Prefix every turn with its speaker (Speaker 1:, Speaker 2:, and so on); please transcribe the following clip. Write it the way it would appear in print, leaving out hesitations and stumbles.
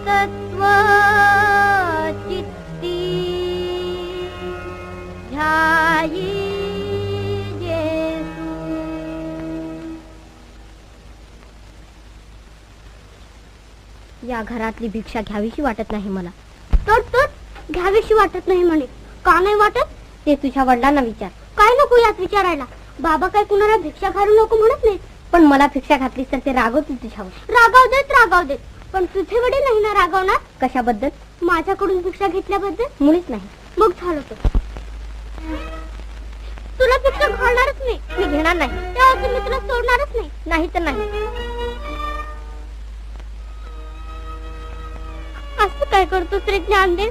Speaker 1: तत्व चित्ती ध्यायी येसु. या घरातली भिक्षा घ्यावीशी वाटत नाही मला. तर घ्यावीशी वाटत नाही म्हणे. का नाही वाटत ते तुझ्या वडिलांना विचार. काय नको यात विचारायला. बाबा काय कुणाला भिक्षा घालू नको म्हणत नाही. पण मला भिक्षा घातलीस तर ते रागवतील तुझ्यावर. रागाव देत पण तुझे वडील नाही ना रागवणार. कशाबद्दल? माझ्याकडून भिक्षा घेतल्याबद्दल. मुळीच नाही. मग झालं तर तुला भिक्षा घालणारच नाही. मी घेणार नाही. तेव्हा मी तुला सोडणारच नाही. नाही तर नाही. असं काय करतोस रे ज्ञानदेव?